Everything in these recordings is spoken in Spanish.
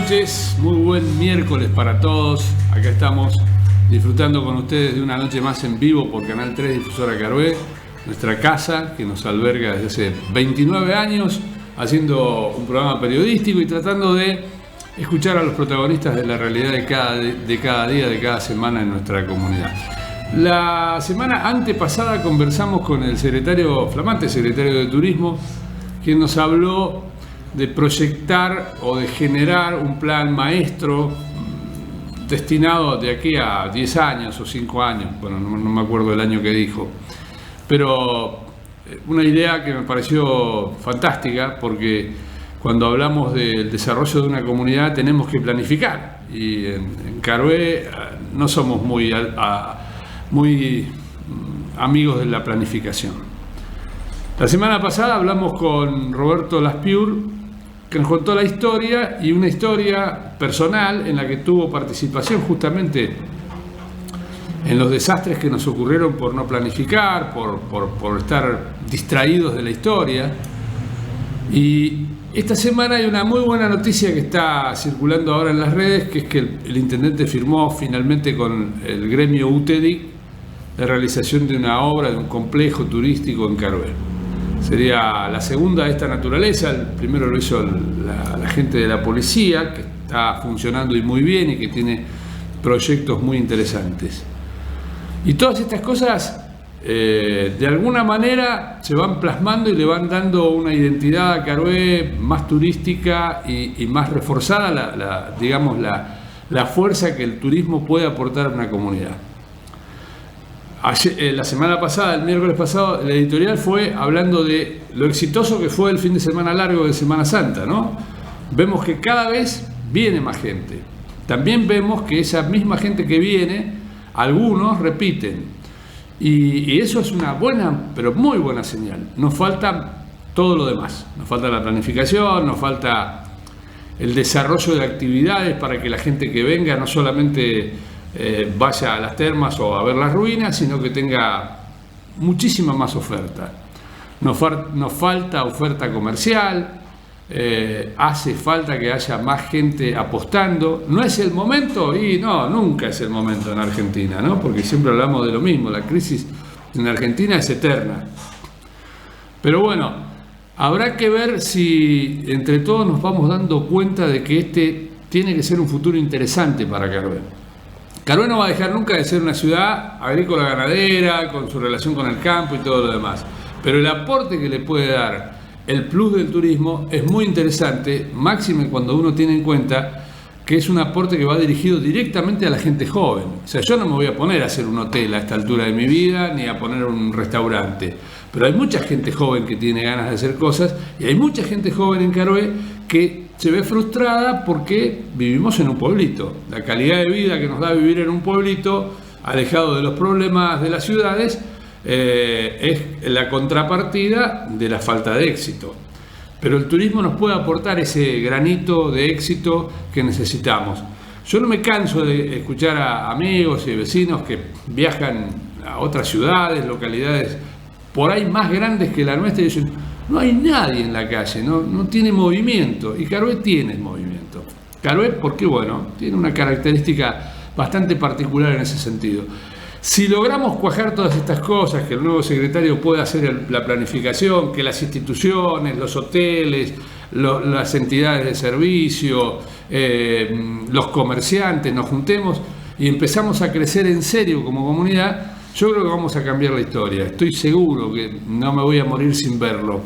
noches, muy buen miércoles para todos. Acá estamos disfrutando con ustedes de una noche más en vivo por Canal 3 Difusora Caroé, nuestra casa que nos alberga desde hace 29 años, haciendo un programa periodístico y tratando de escuchar a los protagonistas de la realidad de cada día, de cada semana en nuestra comunidad. La semana antepasada conversamos con el flamante secretario de Turismo, quien nos habló de proyectar o de generar un plan maestro destinado de aquí a 10 años o 5 años, bueno, no me acuerdo el año que dijo, pero una idea que me pareció fantástica, porque cuando hablamos del desarrollo de una comunidad tenemos que planificar, y en Caroé no somos muy amigos de la planificación. La semana pasada hablamos con Roberto Laspiur, que nos contó la historia, y una historia personal en la que tuvo participación justamente en los desastres que nos ocurrieron por no planificar, por estar distraídos de la historia. Y esta semana hay una muy buena noticia que está circulando ahora en las redes, que es que el intendente firmó finalmente con el gremio UTEDIC la realización de una obra, de un complejo turístico en Caroé. Sería la segunda de esta naturaleza. El primero lo hizo la gente de la policía, que está funcionando y muy bien y que tiene proyectos muy interesantes. Y todas estas cosas, de alguna manera, se van plasmando y le van dando una identidad a Caroé más turística y más reforzada, la fuerza que el turismo puede aportar a una comunidad. La semana pasada, el miércoles pasado, la editorial fue hablando de lo exitoso que fue el fin de semana largo de Semana Santa, ¿no? Vemos que cada vez viene más gente. También vemos que esa misma gente que viene, algunos repiten. Y eso es una buena, pero muy buena señal. Nos falta todo lo demás. Nos falta la planificación, nos falta el desarrollo de actividades para que la gente que venga no solamente vaya a las termas o a ver las ruinas, sino que tenga muchísima más oferta. Nos falta oferta comercial, hace falta que haya más gente apostando. ¿No es el momento? Y no, nunca es el momento en Argentina, ¿no? Porque siempre hablamos de lo mismo, la crisis en Argentina es eterna. Pero bueno, habrá que ver si entre todos nos vamos dando cuenta de que este tiene que ser un futuro interesante para Caroé. Caroé no va a dejar nunca de ser una ciudad agrícola ganadera, con su relación con el campo y todo lo demás. Pero el aporte que le puede dar el plus del turismo es muy interesante, máxime cuando uno tiene en cuenta que es un aporte que va dirigido directamente a la gente joven. O sea, yo no me voy a poner a hacer un hotel a esta altura de mi vida, ni a poner un restaurante. Pero hay mucha gente joven que tiene ganas de hacer cosas, y hay mucha gente joven en Caroé que se ve frustrada porque vivimos en un pueblito. La calidad de vida que nos da vivir en un pueblito, alejado de los problemas de las ciudades, es la contrapartida de la falta de éxito. Pero el turismo nos puede aportar ese granito de éxito que necesitamos. Yo no me canso de escuchar a amigos y vecinos que viajan a otras ciudades, localidades por ahí más grandes que la nuestra, y dicen: no hay nadie en la calle, no tiene movimiento. Y Caroé tiene movimiento. Caroé, porque bueno, tiene una característica bastante particular en ese sentido. Si logramos cuajar todas estas cosas, que el nuevo secretario pueda hacer la planificación, que las instituciones, los hoteles, las entidades de servicio, los comerciantes, nos juntemos y empezamos a crecer en serio como comunidad, yo creo que vamos a cambiar la historia. Estoy seguro que no me voy a morir sin verlo.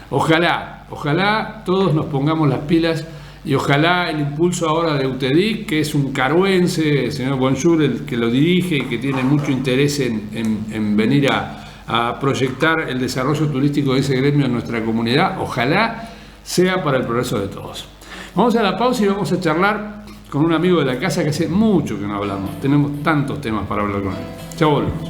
Ojalá todos nos pongamos las pilas, y ojalá el impulso ahora de UTEDIC, que es un caroense, el señor Bonjour, el que lo dirige y que tiene mucho interés en venir a proyectar el desarrollo turístico de ese gremio en nuestra comunidad, ojalá sea para el progreso de todos. Vamos a la pausa y vamos a charlar con un amigo de la casa que hace mucho que no hablamos. Tenemos tantos temas para hablar con él. Ya volvemos.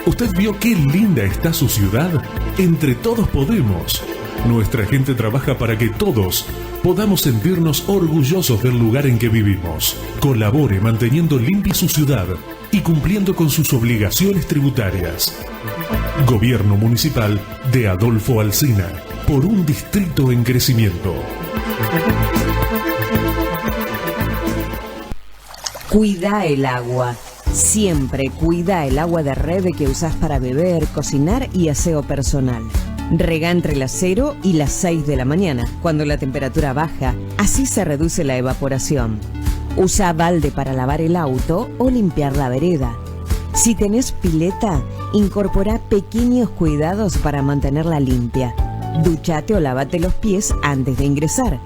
¿Usted vio qué linda está su ciudad? Entre todos podemos. Nuestra gente trabaja para que todos podamos sentirnos orgullosos del lugar en que vivimos. Colabore manteniendo limpia su ciudad y cumpliendo con sus obligaciones tributarias. Gobierno Municipal de Adolfo Alsina, por un distrito en crecimiento. Cuida el agua. Siempre cuida el agua de Rebe que usás para beber, cocinar y aseo personal. Rega entre las 0 y las 6 de la mañana, cuando la temperatura baja, así se reduce la evaporación. Usa balde para lavar el auto o limpiar la vereda. Si tenés pileta, incorpora pequeños cuidados para mantenerla limpia. Duchate o lavate los pies antes de ingresar.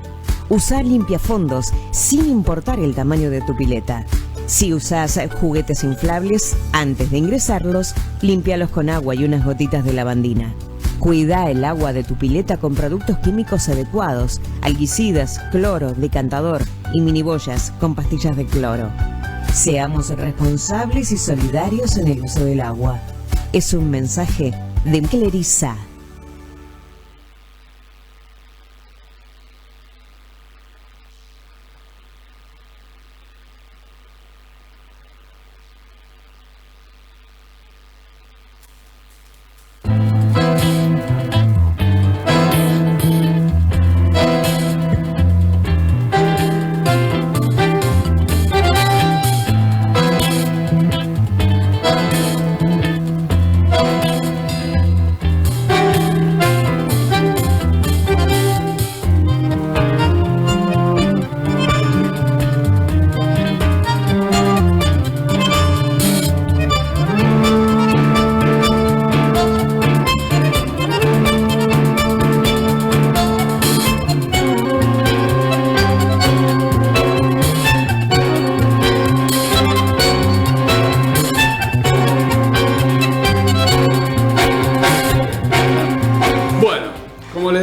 Usa limpiafondos sin importar el tamaño de tu pileta. Si usas juguetes inflables, antes de ingresarlos, límpialos con agua y unas gotitas de lavandina. Cuida el agua de tu pileta con productos químicos adecuados, alguicidas, cloro, decantador y miniboyas con pastillas de cloro. Seamos responsables y solidarios en el uso del agua. Es un mensaje de Cleriza.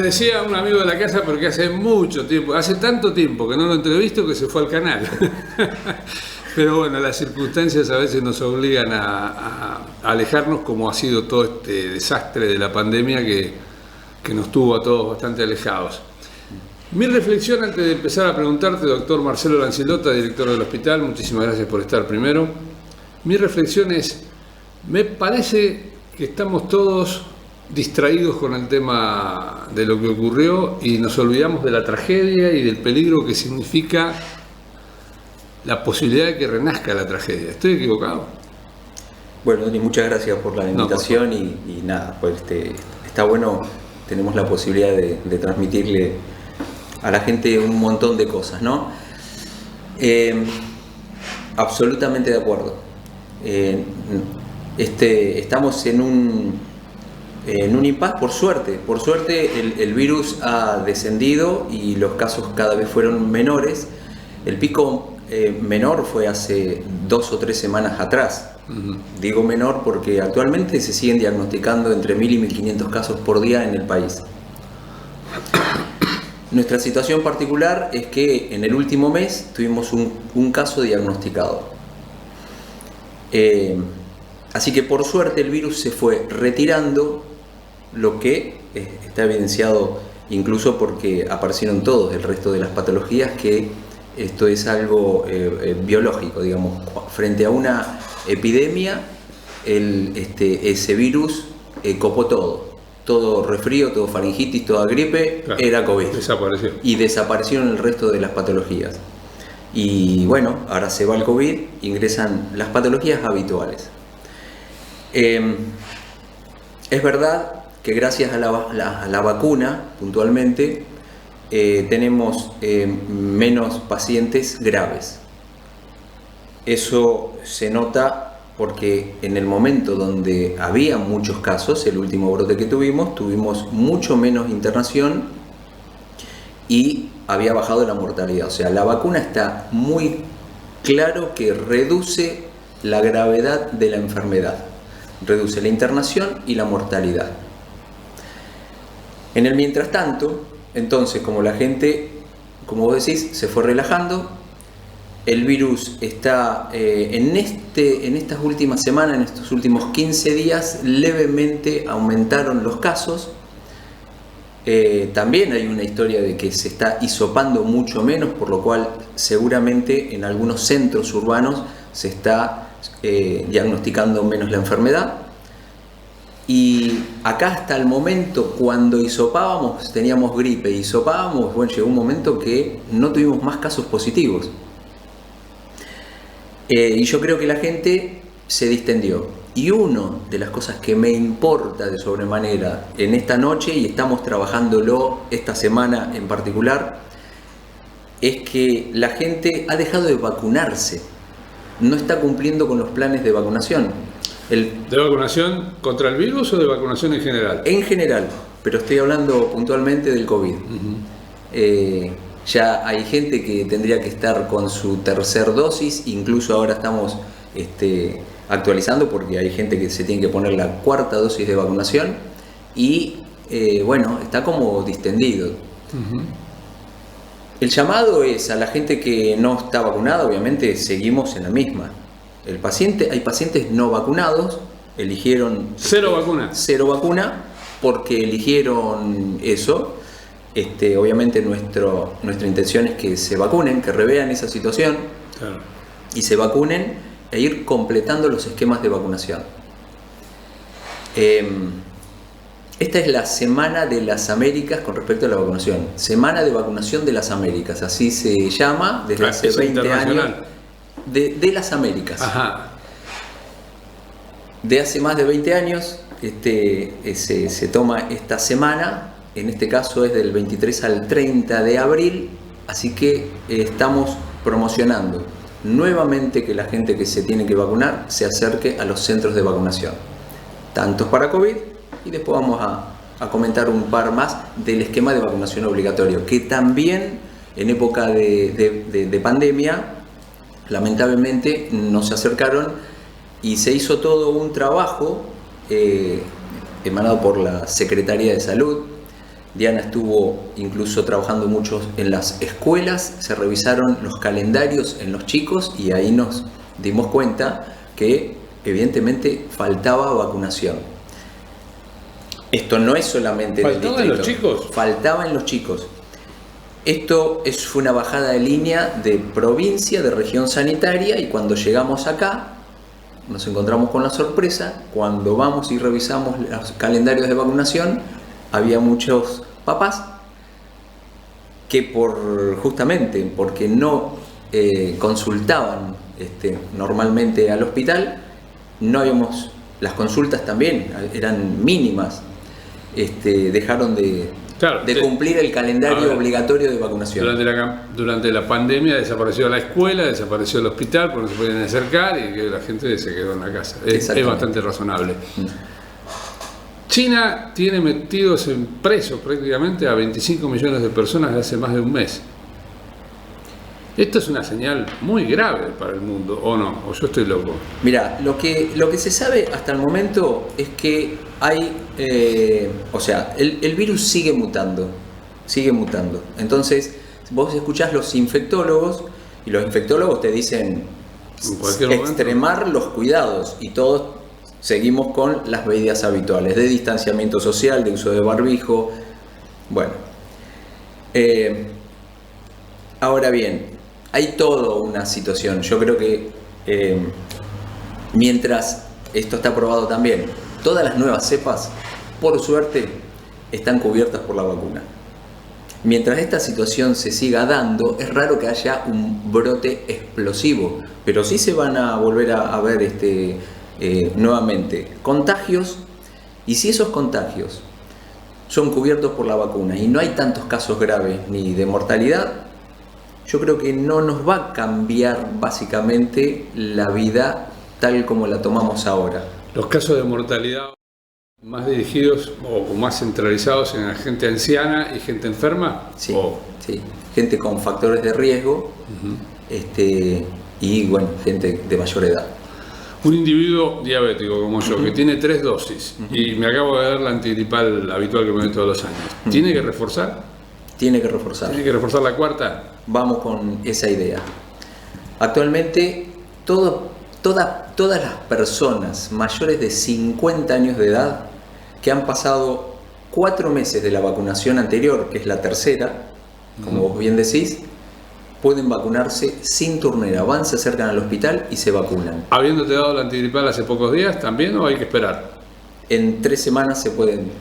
Decía un amigo de la casa, porque hace mucho tiempo, hace tanto tiempo que no lo entrevisto que se fue al canal. Pero bueno, las circunstancias a veces nos obligan a alejarnos, como ha sido todo este desastre de la pandemia que nos tuvo a todos bastante alejados. Mi reflexión antes de empezar a preguntarte, doctor Marcelo Lancilota, director del hospital, muchísimas gracias por estar primero. Mi reflexión es, me parece que estamos todos distraídos con el tema de lo que ocurrió y nos olvidamos de la tragedia y del peligro que significa la posibilidad de que renazca la tragedia. ¿Estoy equivocado? Bueno, Dani, muchas gracias por la invitación. Y nada, pues está bueno, tenemos la posibilidad de transmitirle a la gente un montón de cosas, ¿no? Absolutamente de acuerdo. Estamos en un impasse, por suerte. Por suerte el virus ha descendido y los casos cada vez fueron menores. El pico menor fue hace 2 o 3 semanas atrás. Digo menor porque actualmente se siguen diagnosticando entre 1000 y 1500 casos por día en el país. Nuestra situación particular es que en el último mes tuvimos un caso diagnosticado. Así que por suerte el virus se fue retirando, lo que está evidenciado incluso porque aparecieron todos el resto de las patologías, que esto es algo biológico, digamos. Frente a una epidemia, ese virus copó todo resfrío, todo faringitis, toda gripe, claro, era COVID. Desapareció. Y desaparecieron el resto de las patologías. Y bueno, ahora se va el COVID, ingresan las patologías habituales. Es verdad que gracias a la vacuna, puntualmente, tenemos menos pacientes graves. Eso se nota porque en el momento donde había muchos casos, el último brote que tuvimos mucho menos internación y había bajado la mortalidad. O sea, la vacuna está muy claro que reduce la gravedad de la enfermedad, reduce la internación y la mortalidad. En el mientras tanto, entonces, como la gente, como vos decís, se fue relajando, el virus está en estas últimas semanas, en estos últimos 15 días, levemente aumentaron los casos. También hay una historia de que se está hisopando mucho menos, por lo cual seguramente en algunos centros urbanos se está diagnosticando menos la enfermedad. Y acá hasta el momento, cuando hisopábamos, teníamos gripe, hisopábamos, bueno, llegó un momento que no tuvimos más casos positivos. Y yo creo que la gente se distendió. Y una de las cosas que me importa de sobremanera en esta noche, y estamos trabajándolo esta semana en particular, es que la gente ha dejado de vacunarse. No está cumpliendo con los planes de vacunación. ¿De vacunación contra el virus o de vacunación en general? En general, pero estoy hablando puntualmente del COVID. Ya hay gente que tendría que estar con su tercer dosis, incluso ahora estamos actualizando porque hay gente que se tiene que poner la cuarta dosis de vacunación y bueno, está como distendido. El llamado es a la gente que no está vacunada, obviamente seguimos en la misma. Hay pacientes no vacunados, eligieron cero vacuna porque eligieron eso. Obviamente nuestra intención es que se vacunen, que revean esa situación, claro, y se vacunen e ir completando los esquemas de vacunación. Esta es la Semana de las Américas con respecto a la vacunación. Semana de Vacunación de las Américas, así se llama desde hace 20 años. De las Américas. Ajá. De hace más de 20 años se toma esta semana, en este caso es del 23 al 30 de abril, así que estamos promocionando nuevamente que la gente que se tiene que vacunar se acerque a los centros de vacunación, tanto para COVID, y después vamos a comentar un par más del esquema de vacunación obligatorio, que también en época de pandemia lamentablemente no se acercaron y se hizo todo un trabajo emanado por la Secretaría de Salud. Diana estuvo incluso trabajando mucho en las escuelas, se revisaron los calendarios en los chicos y ahí nos dimos cuenta que evidentemente faltaba vacunación. Esto no es solamente del distrito. ¿Faltaba en los chicos? Faltaba en los chicos. Esto fue una bajada de línea de provincia, de región sanitaria, y cuando llegamos acá nos encontramos con la sorpresa. Cuando vamos y revisamos los calendarios de vacunación, había muchos papás que justamente porque no consultaban normalmente al hospital, no habíamos, las consultas también eran mínimas, dejaron de cumplir el calendario obligatorio de vacunación. Durante la pandemia desapareció la escuela, desapareció el hospital porque no se podían acercar y que la gente se quedó en la casa. Es bastante razonable. China tiene metidos en presos prácticamente a 25 millones de personas de hace más de un mes. Esto es una señal muy grave para el mundo, ¿o no? ¿O yo estoy loco? Mira, lo que se sabe hasta el momento es que hay, el virus sigue mutando. Entonces, vos escuchás los infectólogos y los infectólogos te dicen extremar los cuidados y todos seguimos con las medidas habituales de distanciamiento social, de uso de barbijo. Bueno, ahora bien, hay toda una situación. Yo creo que mientras esto está probado también, todas las nuevas cepas, por suerte, están cubiertas por la vacuna. Mientras esta situación se siga dando, es raro que haya un brote explosivo, pero sí se van a volver a ver nuevamente contagios, y si esos contagios son cubiertos por la vacuna y no hay tantos casos graves ni de mortalidad, yo creo que no nos va a cambiar básicamente la vida tal como la tomamos ahora. Los casos de mortalidad más dirigidos o más centralizados en la gente anciana y gente enferma. Sí, sí, gente con factores de riesgo, y bueno, gente de mayor edad. Un individuo diabético como yo, que tiene 3 dosis y me acabo de dar la antigripal habitual que me doy todos los años, ¿tiene que reforzar? Tiene que reforzar. ¿Tiene que reforzar la cuarta? Vamos con esa idea. Actualmente todas las personas mayores de 50 años de edad que han pasado 4 meses de la vacunación anterior, que es la tercera, como vos bien decís, pueden vacunarse sin turnera. Van, se acercan al hospital y se vacunan. ¿Habiéndote dado la antigripal hace pocos días también o hay que esperar? En 3 semanas se pueden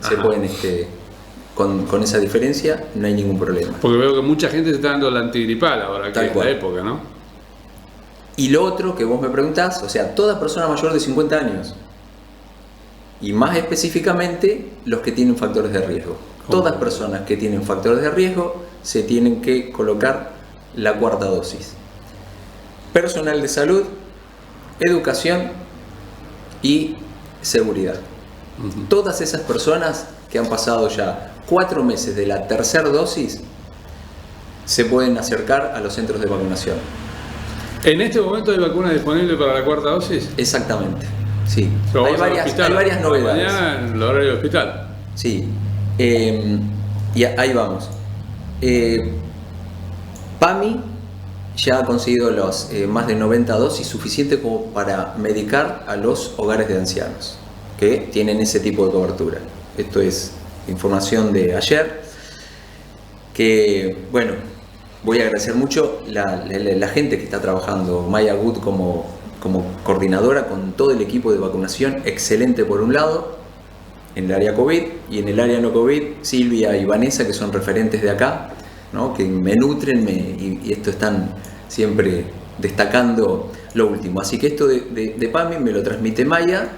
con esa diferencia no hay ningún problema. Porque veo que mucha gente se está dando la antigripal ahora, que es la época, ¿no? Y lo otro que vos me preguntás, o sea, toda persona mayor de 50 años, y más específicamente los que tienen factores de riesgo. Todas personas que tienen factores de riesgo se tienen que colocar la 4ª dosis. Personal de salud, educación y seguridad. Todas esas personas que han pasado ya 4 meses de la 3ª dosis se pueden acercar a los centros de vacunación. ¿En este momento hay vacuna disponible para la 4ª dosis? Exactamente, sí. Pero Hay varias novedades. Mañana en el horario del hospital. Sí, y ahí vamos. PAMI ya ha conseguido los más de 90 dosis suficiente como para medicar a los hogares de ancianos que tienen ese tipo de cobertura. Esto es información de ayer, que bueno, voy a agradecer mucho la gente que está trabajando, Maya Good como coordinadora con todo el equipo de vacunación, excelente por un lado, en el área COVID, y en el área no COVID, Silvia y Vanessa, que son referentes de acá, ¿no? Que me nutren y esto están siempre destacando lo último. Así que esto de PAMI me lo transmite Maya,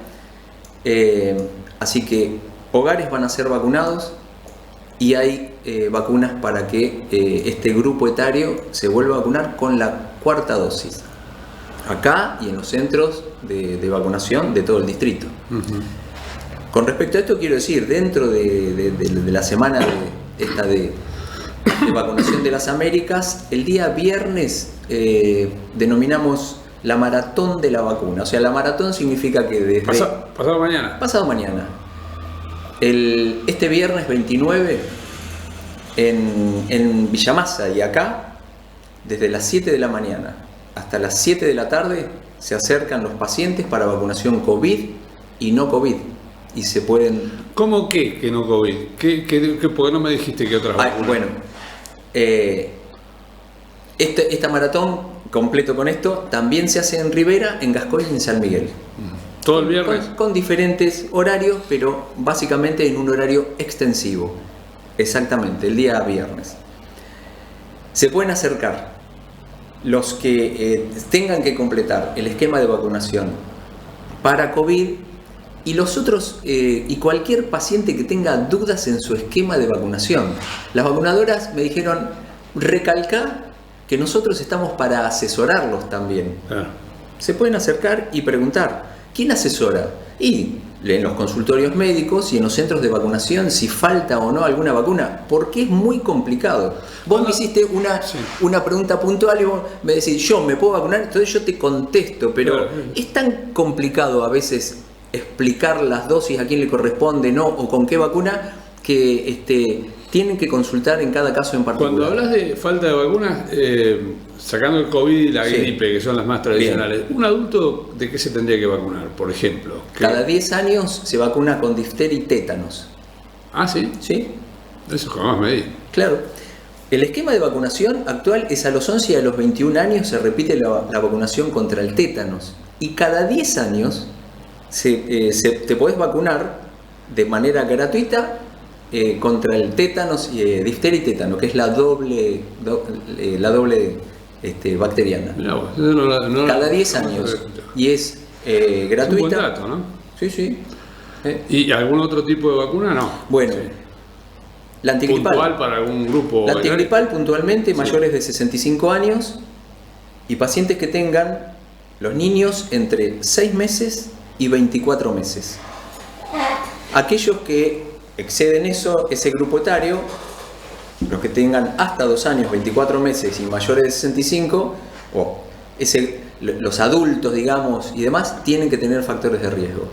así que hogares van a ser vacunados y hay vacunas para que este grupo etario se vuelva a vacunar con la 4ª dosis, acá y en los centros de vacunación de todo el distrito. Con respecto a esto quiero decir, dentro de la semana de vacunación de las Américas, el día viernes denominamos la maratón de la vacuna. O sea, la maratón significa que desde... Pasado mañana. Pasado mañana. Este viernes 29 en Villamasa y acá, desde las 7 de la mañana hasta las 7 de la tarde, se acercan los pacientes para vacunación COVID y no COVID. Y se pueden... ¿Cómo qué que no COVID? ¿Por qué no me dijiste que otras vacunas? Bueno, esta maratón, completo con esto, también se hace en Rivera, en Gascoy y en San Miguel. ¿Todo el viernes? Con diferentes horarios, pero básicamente en un horario extensivo. Exactamente, el día viernes. Se pueden acercar los que tengan que completar el esquema de vacunación para COVID y los otros, y cualquier paciente que tenga dudas en su esquema de vacunación. Las vacunadoras me dijeron, recalca que nosotros estamos para asesorarlos también. Se pueden acercar y preguntar, ¿quién asesora? Y en los consultorios médicos y en los centros de vacunación si falta o no alguna vacuna, porque es muy complicado. Vos me hiciste una pregunta puntual y vos me decís, yo me puedo vacunar, entonces yo te contesto, pero es tan complicado a veces explicar las dosis, a quién le corresponde, no, o con qué vacuna, que tienen que consultar en cada caso en particular. Cuando hablas de falta de vacunas, sacando el COVID y la gripe, que son las más tradicionales, ¿un adulto de qué se tendría que vacunar, por ejemplo? Cada 10 años se vacuna con difteria y tétanos. ¿Ah, sí? Sí. Eso jamás me di. Claro. El esquema de vacunación actual es a los 11 y a los 21 años se repite la vacunación contra el tétanos. Y cada 10 años te podés vacunar de manera gratuita contra el tétanos, difteria y tétano, que es la doble bacteriana. Cada 10 años. Y es gratuita. Un buen dato, ¿no? Sí, sí. ¿Y algún otro tipo de vacuna? No. Bueno, la antigripal. ¿Puntual para algún grupo? La antigripal puntualmente, mayores de 65 años y pacientes que tengan, los niños entre 6 meses y 24 meses. Aquellos que exceden ese grupo etario, los que tengan hasta 2 años, 24 meses y mayores de 65, los adultos, digamos, y demás, tienen que tener factores de riesgo.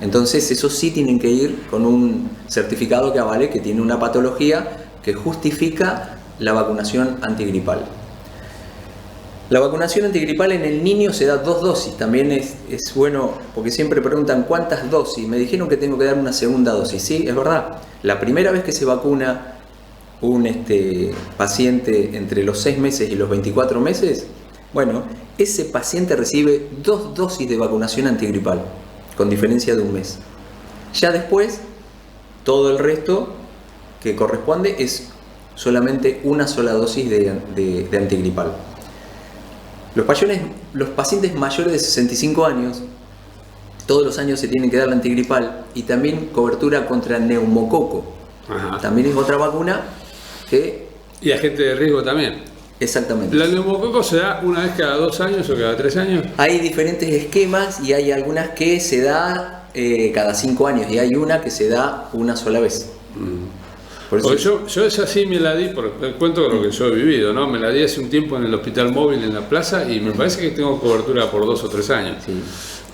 Entonces, esos sí tienen que ir con un certificado que avale que tiene una patología que justifica la vacunación antigripal. La vacunación antigripal en el niño se da 2 dosis. También es bueno, porque siempre preguntan cuántas dosis. Me dijeron que tengo que dar una segunda dosis. Sí, es verdad. La primera vez que se vacuna un paciente entre los 6 meses y los 24 meses, bueno, ese paciente recibe 2 dosis de vacunación antigripal, con diferencia de un mes. Ya después, todo el resto que corresponde es solamente una sola dosis de antigripal. Los pacientes mayores de 65 años, todos los años se tienen que dar la antigripal y también cobertura contra neumococo. Ajá. También es otra vacuna que... Y agente de riesgo también. Exactamente. ¿La neumococo se da una vez cada 2 años o cada 3 años? Hay diferentes esquemas y hay algunas que se da cada 5 años y hay una que se da una sola vez. Por eso Yo esa sí me la di, por el cuento de lo que yo he vivido, ¿no? Me la di hace un tiempo en el hospital móvil en la plaza y me parece que tengo cobertura por 2 o 3 años. sí.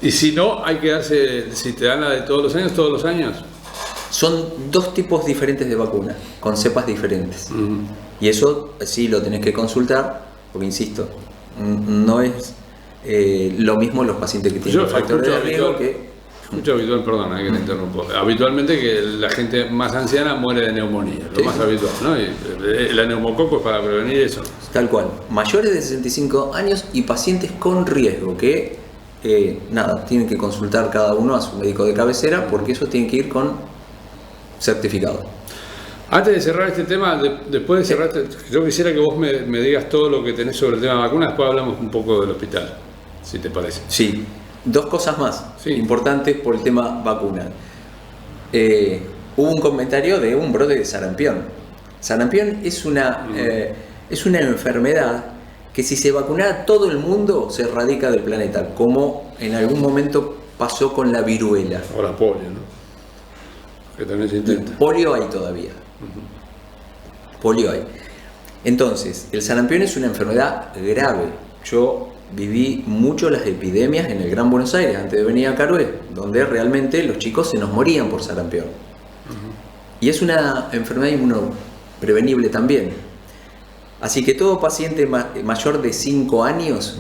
Y si no, hay que darse, si te dan la de todos los años. Son 2 tipos diferentes de vacuna, con cepas diferentes. Y eso sí lo tenés que consultar, porque insisto, no es lo mismo los pacientes que tienen factores de riesgo que... Escucho habitual, perdona que te interrumpo. Habitualmente que la gente más anciana muere de neumonía, lo más habitual, ¿no? Y la neumococo es para prevenir eso. Tal cual. Mayores de 65 años y pacientes con riesgo que, tienen que consultar cada uno a su médico de cabecera porque eso tiene que ir con certificado. Antes de cerrar este tema, después de cerrar, yo quisiera que vos me digas todo lo que tenés sobre el tema de vacunas, después hablamos un poco del hospital, si te parece. Sí. 2 cosas más importantes por el tema vacuna. Hubo un comentario de un brote de sarampión. Sarampión es una enfermedad que si se vacunara todo el mundo se erradica del planeta, como en algún momento pasó con la viruela. O la polio, ¿no? Que también se intenta. Polio hay todavía. Polio hay. Entonces, el sarampión es una enfermedad grave. Yo viví mucho las epidemias en el Gran Buenos Aires antes de venir a Carué, donde realmente los chicos se nos morían por sarampión. Y es una enfermedad inmunoprevenible también. Así que todo paciente mayor de 5 años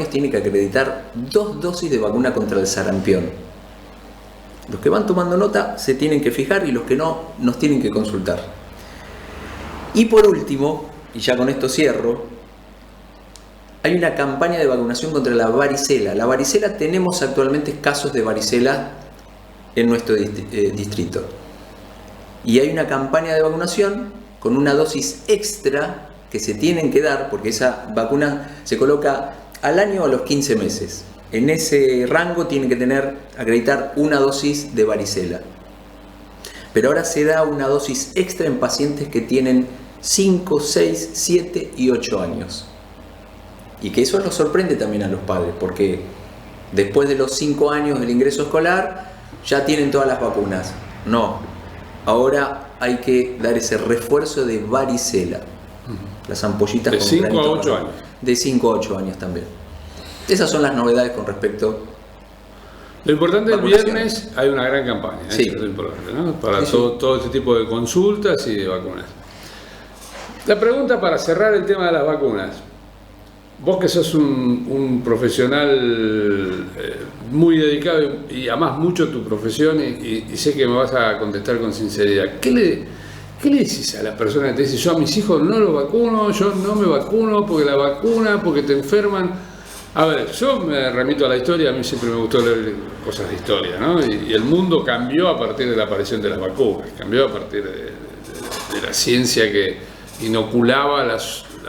tiene que acreditar 2 dosis de vacuna contra el sarampión. Los que van tomando nota se tienen que fijar y los que no nos tienen que consultar. Y por último, y ya con esto cierro, hay una campaña de vacunación contra la varicela. La varicela, tenemos actualmente casos de varicela en nuestro distrito. Y hay una campaña de vacunación con una dosis extra que se tienen que dar, porque esa vacuna se coloca al año o a los 15 meses. En ese rango tienen que acreditar una dosis de varicela. Pero ahora se da una dosis extra en pacientes que tienen 5, 6, 7 y 8 años. Y que eso nos sorprende también a los padres, porque después de los 5 años del ingreso escolar ya tienen todas las vacunas. No, ahora hay que dar ese refuerzo de varicela. Las ampollitas de 5 a 8 años. De 5 a 8 años también. Esas son las novedades con respecto. Lo importante, el viernes hay una gran campaña, sí. Eso es lo importante, ¿no? Para todo este tipo de consultas y de vacunas. La pregunta para cerrar el tema de las vacunas. Vos que sos un profesional muy dedicado y amás mucho tu profesión y sé que me vas a contestar con sinceridad, ¿qué le decís a las personas que te dicen, yo a mis hijos no los vacuno, yo no me vacuno porque la vacuna, porque te enferman? A ver, yo me remito a la historia, a mí siempre me gustó leer cosas de historia, ¿no? Y el mundo cambió a partir de la aparición de las vacunas, cambió a partir de la ciencia que inoculaba la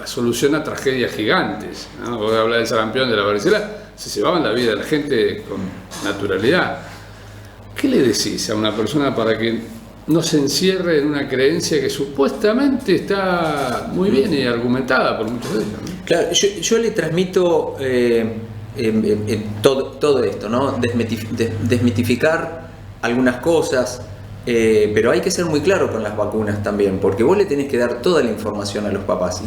solución a tragedias gigantes, ¿no? Vos hablás del sarampión, de la varicela, se llevaban la vida de la gente con naturalidad. ¿Qué le decís a una persona para que no se encierre en una creencia que supuestamente está muy bien y argumentada por muchos de ellos, ¿no? Claro, yo le transmito todo esto, ¿no? Desmitificar algunas cosas, pero hay que ser muy claro con las vacunas también, porque vos le tenés que dar toda la información a los papás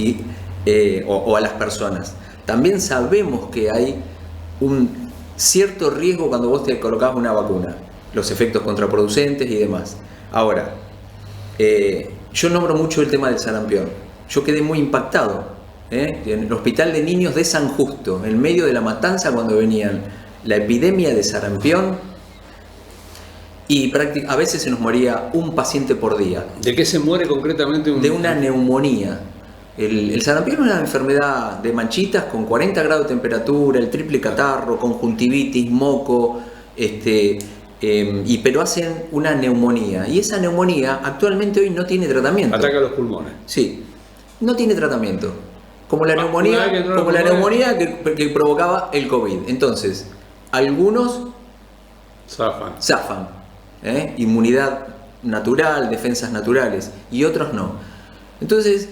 o a las personas. También sabemos que hay un cierto riesgo cuando vos te colocás una vacuna, los efectos contraproducentes y demás. Ahora, yo nombro mucho el tema del sarampión. Yo quedé muy impactado en el Hospital de Niños de San Justo, en medio de La Matanza, cuando venían la epidemia de sarampión, y a veces se nos moría un paciente por día. ¿De qué se muere concretamente? De una neumonía. El sarampión es una enfermedad de manchitas con 40 grados de temperatura, el triple catarro, conjuntivitis, moco, pero hacen una neumonía. Y esa neumonía actualmente hoy no tiene tratamiento. Ataca los pulmones. Sí, no tiene tratamiento. Como la neumonía, que provocaba el COVID. Entonces, algunos zafan. Inmunidad natural, defensas naturales, y otros no. Entonces,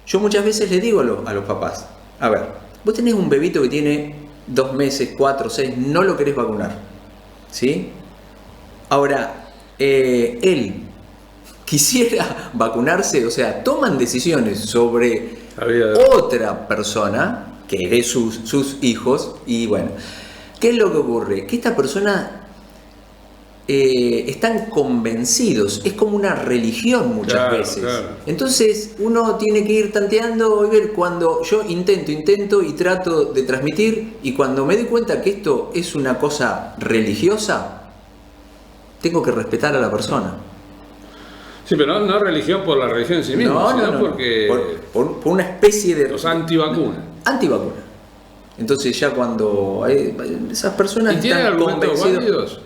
yo muchas veces le digo a los papás, a ver, vos tenés un bebito que tiene 2 meses, 4, 6, no lo querés vacunar, ¿sí? Ahora, él quisiera vacunarse, o sea, toman decisiones sobre otra persona, que es sus hijos, y bueno, ¿qué es lo que ocurre? Que esta persona están convencidos, es como una religión muchas veces. Claro. Entonces uno tiene que ir tanteando y ver, cuando yo intento y trato de transmitir, y cuando me doy cuenta que esto es una cosa religiosa, tengo que respetar a la persona. Sí, pero no religión por la religión en sí misma, sino porque... Por una especie de... Los antivacunas. Antivacuna. Entonces ya cuando esas personas... ¿Y tienen argumentos válidos?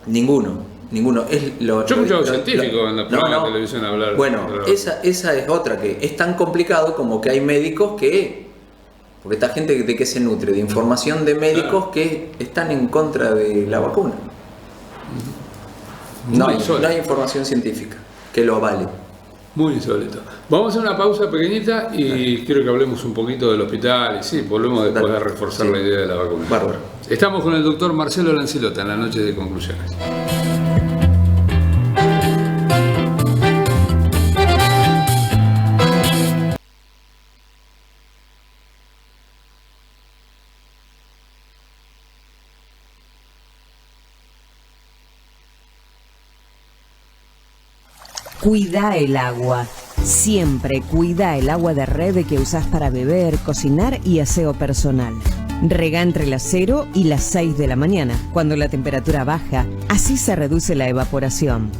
Ninguno. Yo he escuchado científicos en los programas de televisión hablar. Bueno, esa es otra, que es tan complicado como que hay médicos que... Porque esta gente de que se nutre de información de médicos que están en contra de la vacuna. No hay información científica que lo avale. Muy insólito. Vamos a hacer una pausa pequeñita y quiero que hablemos un poquito del hospital. Y sí, volvemos después a reforzar la idea de la vacuna. Bárbaro. Estamos con el doctor Marcelo Lancilota en la noche de conclusiones. Cuida el agua. Siempre cuida el agua de red que usás para beber, cocinar y aseo personal. Rega entre las 0 y las 6 de la mañana, cuando la temperatura baja, así se reduce la evaporación.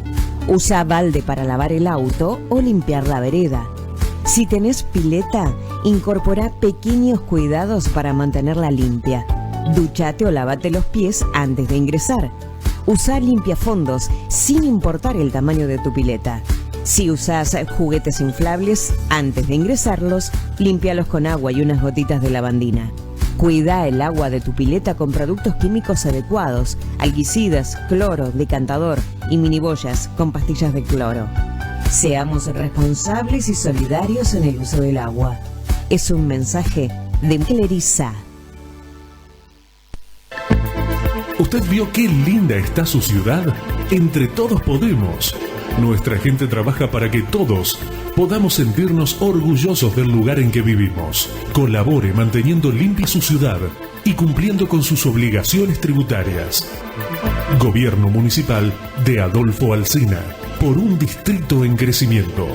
Usa balde para lavar el auto o limpiar la vereda. Si tenés pileta, incorpora pequeños cuidados para mantenerla limpia. Duchate o lavate los pies antes de ingresar. Usa limpiafondos sin importar el tamaño de tu pileta. Si usás juguetes inflables, antes de ingresarlos, límpialos con agua y unas gotitas de lavandina. Cuida el agua de tu pileta con productos químicos adecuados, algicidas, cloro, decantador y miniboyas con pastillas de cloro. Seamos responsables y solidarios en el uso del agua. Es un mensaje de Cleriza. ¿Usted vio qué linda está su ciudad? Entre todos podemos. Nuestra gente trabaja para que todos podamos sentirnos orgullosos del lugar en que vivimos. Colabore manteniendo limpia su ciudad y cumpliendo con sus obligaciones tributarias. Gobierno Municipal de Adolfo Alsina, por un distrito en crecimiento.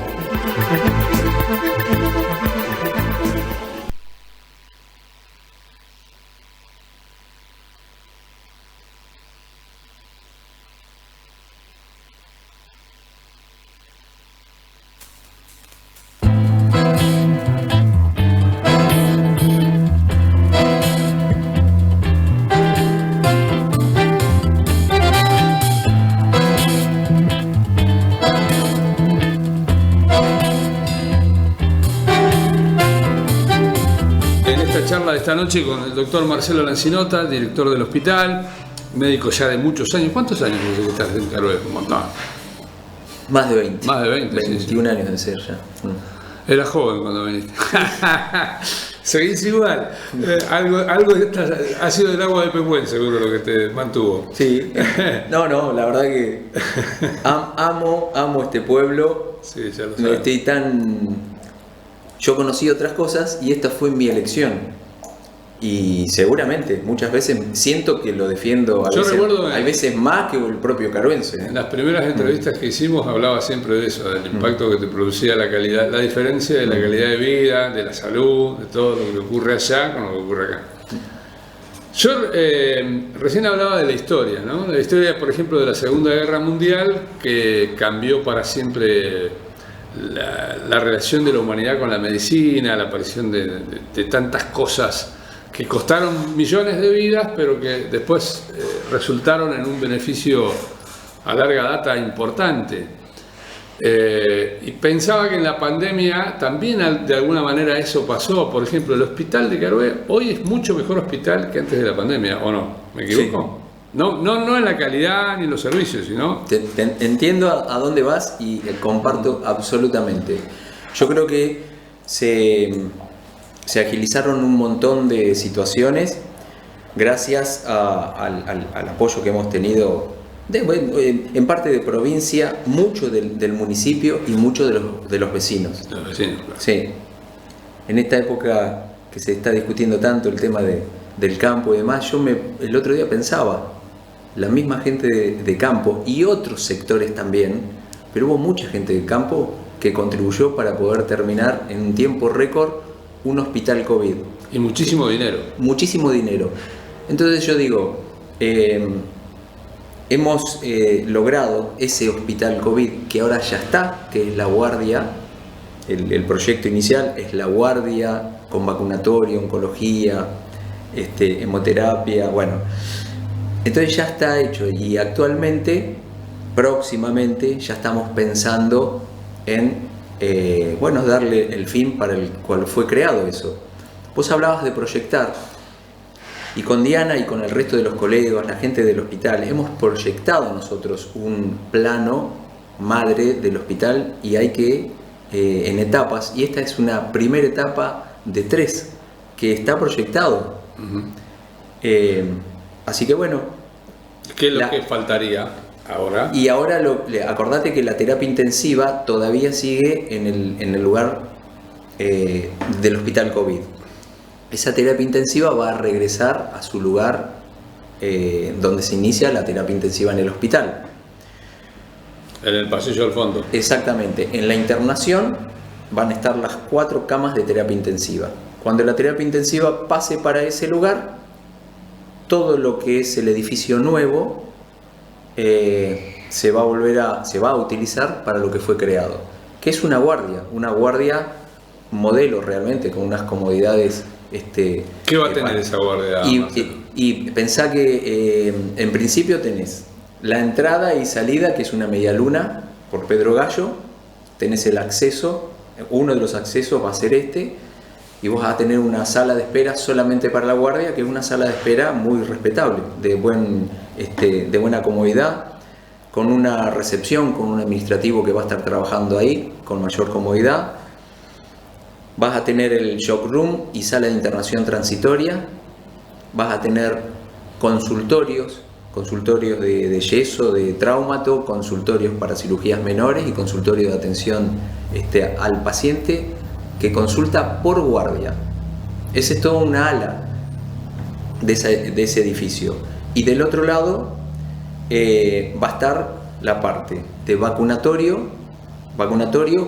Esta noche con el doctor Marcelo Lancinota, director del hospital, médico ya de muchos años. ¿Cuántos años que estás en cargo? Un montón. Más de 20. Más de 20, 21 sí. Años de ser ya. Era joven cuando viniste. Seguís igual. Algo ha sido el agua de Pehuel, seguro, lo que te mantuvo. Sí. No, la verdad que amo este pueblo. Sí, ya lo sabes. Yo conocí otras cosas y esta fue mi elección. Y seguramente, muchas veces siento que lo defiendo, hay veces más que el propio Caruense. En las primeras entrevistas que hicimos hablaba siempre de eso, del impacto que te producía la calidad, la diferencia de la calidad de vida, de la salud, de todo lo que ocurre allá con lo que ocurre acá. Yo recién hablaba de la historia, ¿no? La historia, por ejemplo, de la Segunda Guerra Mundial, que cambió para siempre la relación de la humanidad con la medicina, la aparición de tantas cosas que costaron millones de vidas, pero que después resultaron en un beneficio a larga data importante. Y pensaba que en la pandemia también de alguna manera eso pasó. Por ejemplo, el hospital de Carué hoy es mucho mejor hospital que antes de la pandemia, ¿o no? ¿Me equivoco? Sí. No en la calidad ni en los servicios, sino... Entiendo a dónde vas y comparto absolutamente. Yo creo que se agilizaron un montón de situaciones gracias al apoyo que hemos tenido en parte de provincia, mucho del municipio y mucho de los vecinos. Los vecinos, claro. Sí. En esta época que se está discutiendo tanto el tema del campo y demás, el otro día pensaba, la misma gente de campo y otros sectores también, pero hubo mucha gente de campo que contribuyó para poder terminar en un tiempo récord un hospital COVID. Y muchísimo dinero. Muchísimo dinero. Entonces yo digo, hemos logrado ese hospital COVID que ahora ya está, que es la guardia, el proyecto inicial es la guardia con vacunatorio, oncología, hemoterapia, bueno. Entonces ya está hecho y actualmente, próximamente, ya estamos pensando en darle el fin para el cual fue creado eso. Vos hablabas de proyectar, y con Diana y con el resto de los colegas, la gente del hospital, hemos proyectado nosotros un plano madre del hospital y hay que, en etapas, y esta es una primera etapa de 3 que está proyectado. Así que bueno. ¿Qué es lo que faltaría ahora? Y ahora, acordate que la terapia intensiva todavía sigue en el lugar del hospital COVID. Esa terapia intensiva va a regresar a su lugar donde se inicia la terapia intensiva en el hospital. En el pasillo al fondo. Exactamente. En la internación van a estar las 4 camas de terapia intensiva. Cuando la terapia intensiva pase para ese lugar, todo lo que es el edificio nuevo se va a utilizar para lo que fue creado, que es una guardia modelo realmente, con unas comodidades. ¿Qué va a tener esa guardia? Y pensá que en principio tenés la entrada y salida, que es una media luna por Pedro Gallo, tenés el acceso, uno de los accesos va a ser y vos vas a tener una sala de espera solamente para la guardia, que es una sala de espera muy respetable, de buena comodidad, con una recepción, con un administrativo que va a estar trabajando ahí con mayor comodidad. Vas a tener el shock room y sala de internación transitoria, vas a tener consultorios de yeso, de traumato, consultorios para cirugías menores y consultorios de atención al paciente que consulta por guardia. Ese es todo una ala de ese edificio. Y del otro lado va a estar la parte de vacunatorio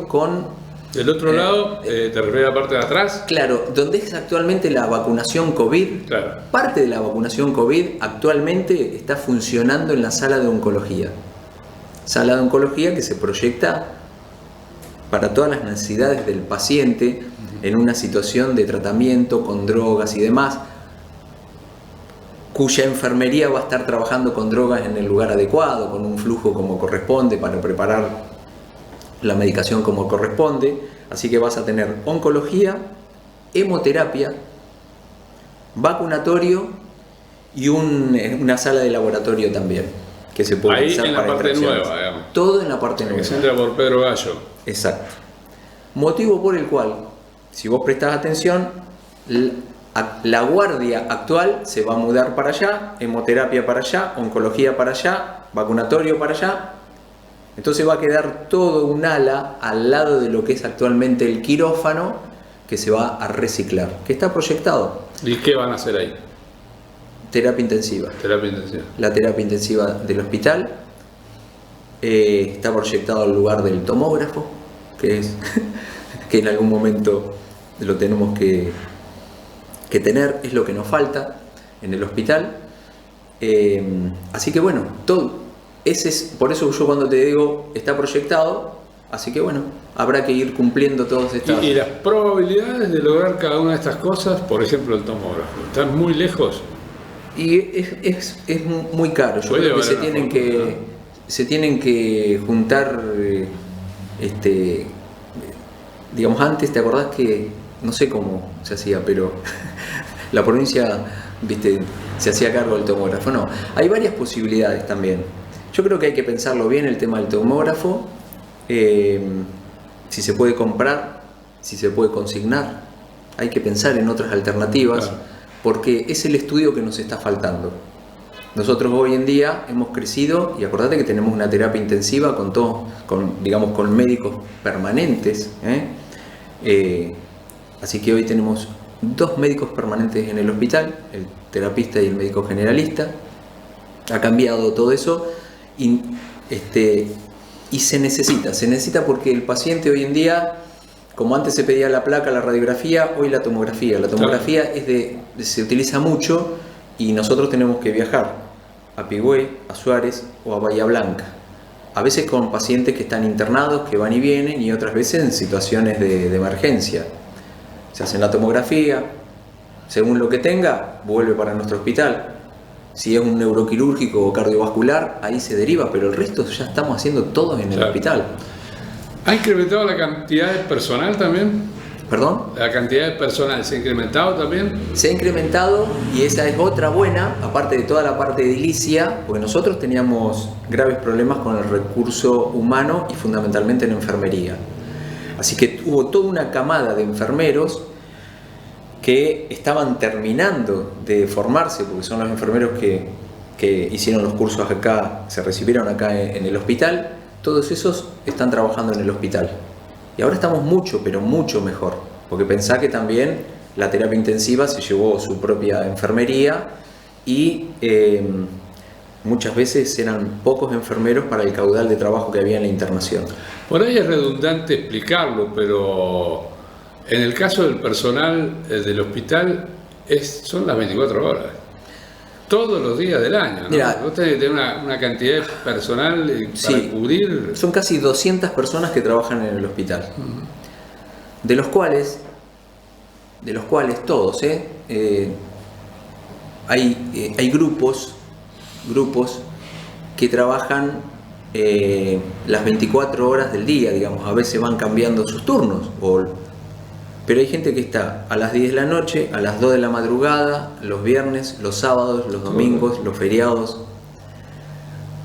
con... Del otro lado, ¿te refieres a la parte de atrás? Claro, donde es actualmente la vacunación COVID. Claro. Parte de la vacunación COVID actualmente está funcionando en la sala de oncología. Sala de oncología que se proyecta para todas las necesidades del paciente en una situación de tratamiento con drogas y demás, cuya enfermería va a estar trabajando con drogas en el lugar adecuado, con un flujo como corresponde para preparar la medicación como corresponde. Así que vas a tener oncología, hemoterapia, vacunatorio y una sala de laboratorio también, que se puede ahí usar en para la parte nueva, digamos. Todo en la parte nueva. Que se entra por Pedro Gallo. Exacto. Motivo por el cual, si vos prestás atención, la guardia actual se va a mudar para allá, hemoterapia para allá, oncología para allá, vacunatorio para allá. Entonces va a quedar todo un ala al lado de lo que es actualmente el quirófano, que se va a reciclar, que está proyectado. ¿Y qué van a hacer ahí? Terapia intensiva. Terapia intensiva. La terapia intensiva del hospital. Está proyectado el lugar del tomógrafo, que es que en algún momento lo tenemos que tener, es lo que nos falta en el hospital. Así que bueno, por eso yo cuando te digo está proyectado, así que bueno, habrá que ir cumpliendo todos estos. ¿Y las probabilidades de lograr cada una de estas cosas, por ejemplo el tomógrafo, están muy lejos? Y es muy caro. Yo creo que se tienen que juntar, digamos, antes, ¿te acordás que, no sé cómo se hacía, pero la provincia, viste, se hacía cargo del tomógrafo? No, hay varias posibilidades también. Yo creo que hay que pensarlo bien el tema del tomógrafo, si se puede comprar, si se puede consignar. Hay que pensar en otras alternativas, claro, porque es el estudio que nos está faltando. Nosotros hoy en día hemos crecido, y acordate que tenemos una terapia intensiva con médicos permanentes, así que hoy tenemos 2 médicos permanentes en el hospital, el terapista y el médico generalista. Ha cambiado todo eso y se necesita porque el paciente hoy en día, como antes se pedía la placa, la radiografía, hoy la tomografía. La tomografía se utiliza mucho y nosotros tenemos que viajar a Pigüé, a Suárez o a Bahía Blanca. A veces con pacientes que están internados, que van y vienen, y otras veces en situaciones de emergencia. Se hacen la tomografía, según lo que tenga, vuelve para nuestro hospital. Si es un neuroquirúrgico o cardiovascular, ahí se deriva, pero el resto ya estamos haciendo todo en el hospital. ¿Ha incrementado la cantidad de personal también? ¿Perdón? ¿La cantidad de personal se ha incrementado también? Se ha incrementado, y esa es otra buena, aparte de toda la parte edilicia, porque nosotros teníamos graves problemas con el recurso humano y fundamentalmente en enfermería. Así que hubo toda una camada de enfermeros que estaban terminando de formarse, porque son los enfermeros que hicieron los cursos acá, se recibieron acá en el hospital. Todos esos están trabajando en el hospital. Y ahora estamos mucho, pero mucho mejor. Porque pensá que también la terapia intensiva se llevó su propia enfermería y muchas veces eran pocos enfermeros para el caudal de trabajo que había en la internación. Por ahí es redundante explicarlo, pero en el caso del personal del hospital son las 24 horas. Todos los días del año, ¿no? Mirá, vos tenés que tener una cantidad de personal para cubrir. Son casi 200 personas que trabajan en el hospital. De los cuales todos, hay grupos que trabajan las 24 horas del día, digamos. A veces van cambiando sus turnos, pero hay gente que está a las 10 de la noche, a las 2 de la madrugada, los viernes, los sábados, los domingos, los feriados.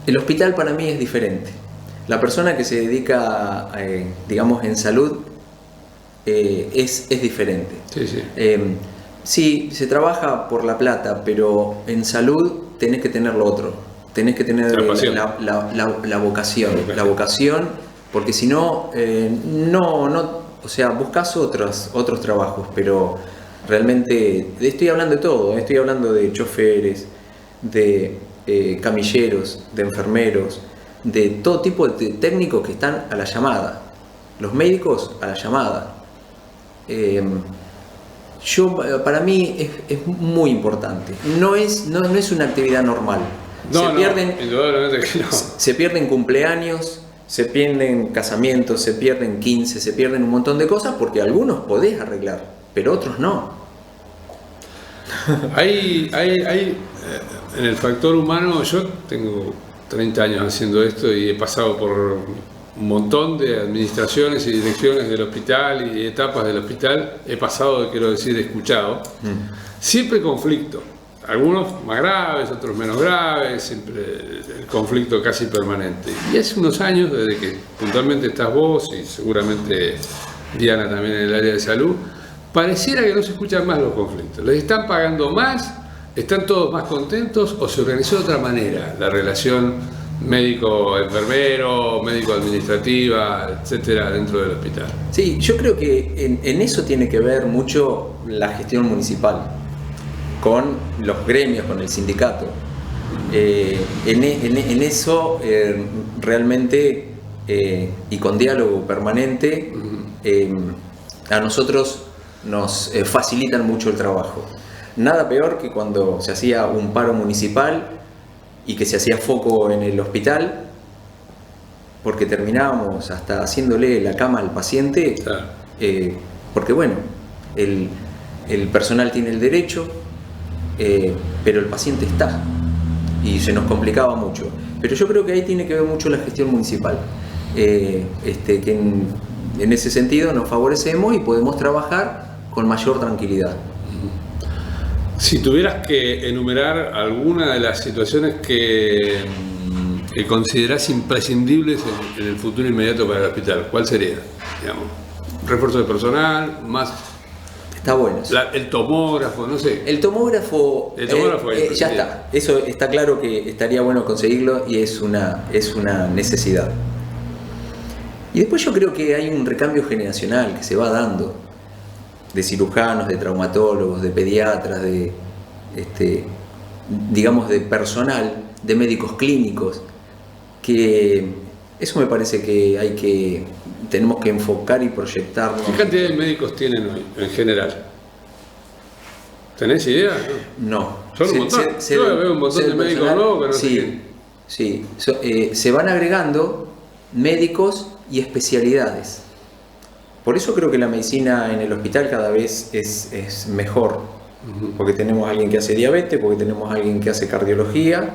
El hospital para mí es diferente. La persona que se dedica, digamos, en salud es diferente. Sí, sí. Sí, se trabaja por la plata, pero en salud tenés que tener lo otro. Tenés que tener la vocación, porque si no, o sea, buscas otros trabajos, pero realmente estoy hablando de todo. Estoy hablando de choferes, de camilleros, de enfermeros, de todo tipo de técnicos que están a la llamada. Los médicos a la llamada. Para mí es muy importante. No es una actividad normal. Indudablemente que no. Se pierden cumpleaños, se pierden casamientos, se pierden 15, se pierden un montón de cosas porque algunos podés arreglar, pero otros no. Hay en el factor humano, yo tengo 30 años haciendo esto y he pasado por un montón de administraciones y direcciones del hospital y etapas del hospital. He pasado, quiero decir, he escuchado. Siempre conflicto. Algunos más graves, otros menos graves, siempre el conflicto casi permanente. Y hace unos años, desde que puntualmente estás vos y seguramente Diana también en el área de salud, pareciera que no se escuchan más los conflictos. Les están pagando más, están todos más contentos o se organizó de otra manera la relación médico-enfermero, médico-administrativa, etcétera, dentro del hospital. Sí, yo creo que en eso tiene que ver mucho la gestión municipal. con los gremios, con el sindicato. En eso realmente, y con diálogo permanente, a nosotros nos facilitan mucho el trabajo. Nada peor que cuando se hacía un paro municipal y que se hacía foco en el hospital, porque terminábamos hasta haciéndole la cama al paciente, Claro. Porque bueno, el personal tiene el derecho, pero el paciente está, y se nos complicaba mucho. Pero yo creo que ahí tiene que ver mucho la gestión municipal, que en ese sentido nos favorecemos y podemos trabajar con mayor tranquilidad. Si tuvieras que enumerar alguna de las situaciones que considerás imprescindibles en el futuro inmediato para el hospital, ¿cuál sería? Digamos, refuerzo de personal, más Está bueno eso. el tomógrafo, no sé. El tomógrafo, ya bien. está. Eso está claro que estaría bueno conseguirlo y es una necesidad. Y después yo creo que hay un recambio generacional que se va dando, de cirujanos, de traumatólogos, de pediatras, digamos de personal, de médicos clínicos, que eso me parece que tenemos que enfocar y proyectarnos. ¿Qué cantidad de médicos tienen hoy en general? ¿Tenés idea? No. Son un montón. Yo veo un montón de médicos nuevos que no sé quién. Sí, se van agregando médicos y especialidades. Por eso creo que la medicina en el hospital cada vez es mejor. Porque tenemos a alguien que hace diabetes, porque tenemos a alguien que hace cardiología.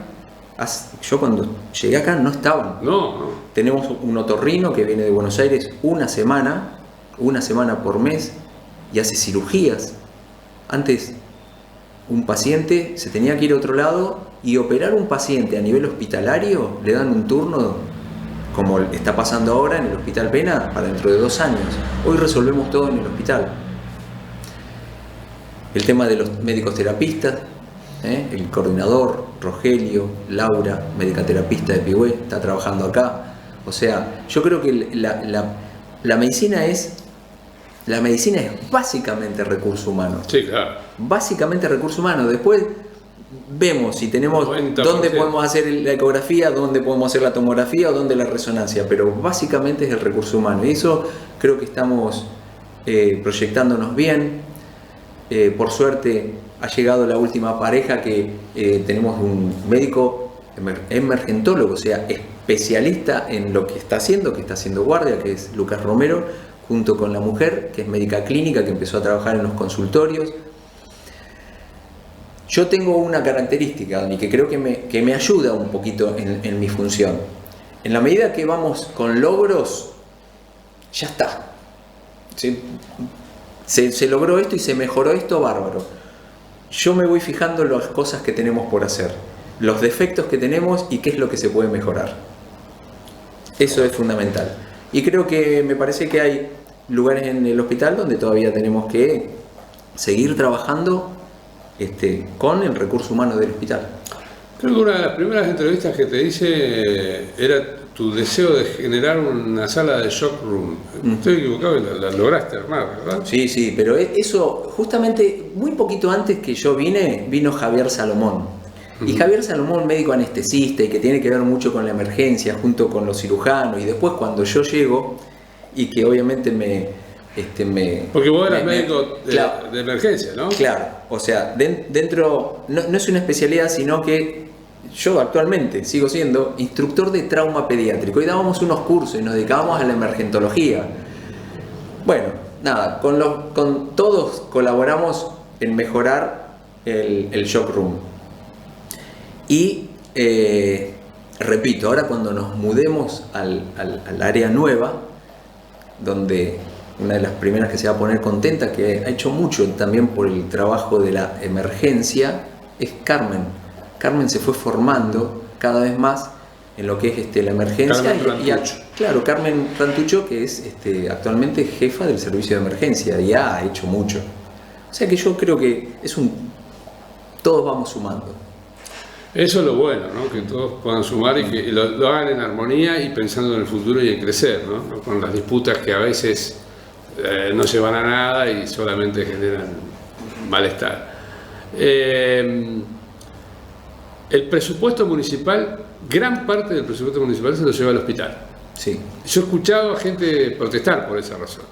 Yo cuando llegué acá no estaban. No. Tenemos un otorrino que viene de Buenos Aires una semana por mes, y hace cirugías. Antes un paciente se tenía que ir a otro lado, y operar un paciente a nivel hospitalario le dan un turno, como está pasando ahora en el Hospital Pena, para dentro de 2 años. Hoy resolvemos todo en el hospital. El tema de los médicos terapistas, el coordinador, Rogelio, Laura, médica terapista de Pigüé, está trabajando acá. O sea, yo creo que la medicina es básicamente recurso humano. Sí, claro. Básicamente recurso humano. Después vemos si tenemos 90%. dónde podemos hacer la ecografía, dónde podemos hacer la tomografía o dónde la resonancia, pero básicamente es el recurso humano. Y eso creo que estamos proyectándonos bien. Por suerte ha llegado la última pareja que tenemos un médico emergentólogo, o sea, especialista en lo que está haciendo guardia, que es Lucas Romero, junto con la mujer, que es médica clínica, que empezó a trabajar en los consultorios. Yo tengo una característica, Dani, que creo que me ayuda un poquito en mi función. En la medida que vamos con logros, ya está. Se logró esto y se mejoró esto, bárbaro. Yo me voy fijando en las cosas que tenemos por hacer, los defectos que tenemos y qué es lo que se puede mejorar. Eso es fundamental. Y creo que me parece que hay lugares en el hospital donde todavía tenemos que seguir trabajando con el recurso humano del hospital. Creo que una de las primeras entrevistas que te hice era tu deseo de generar una sala de shock room. Estoy equivocado y la lograste armar, ¿verdad? Sí, pero eso, justamente muy poquito antes que yo vino Javier Salomón. Y Javier Salomón, médico anestesista y que tiene que ver mucho con la emergencia, junto con los cirujanos. Y después cuando yo llego, y que obviamente porque vos eras médico de emergencia, ¿no? Claro, o sea, dentro, no es una especialidad, sino que yo actualmente sigo siendo instructor de trauma pediátrico y dábamos unos cursos y nos dedicábamos a la emergentología. Bueno, nada, con todos colaboramos en mejorar el shock room. Y repito, ahora cuando nos mudemos al área nueva, donde una de las primeras que se va a poner contenta, que ha hecho mucho también por el trabajo de la emergencia, es Carmen. Carmen se fue formando cada vez más en lo que es la emergencia. Claro, Carmen Rantucho, que es actualmente jefa del servicio de emergencia, y ha hecho mucho. O sea que yo creo que todos vamos sumando. Eso es lo bueno, ¿no? Que todos puedan sumar y que lo hagan en armonía y pensando en el futuro y en crecer, ¿no? Con las disputas que a veces no llevan a nada y solamente generan malestar. El presupuesto municipal, gran parte del presupuesto municipal se lo lleva al hospital. Sí. Yo he escuchado a gente protestar por esa razón.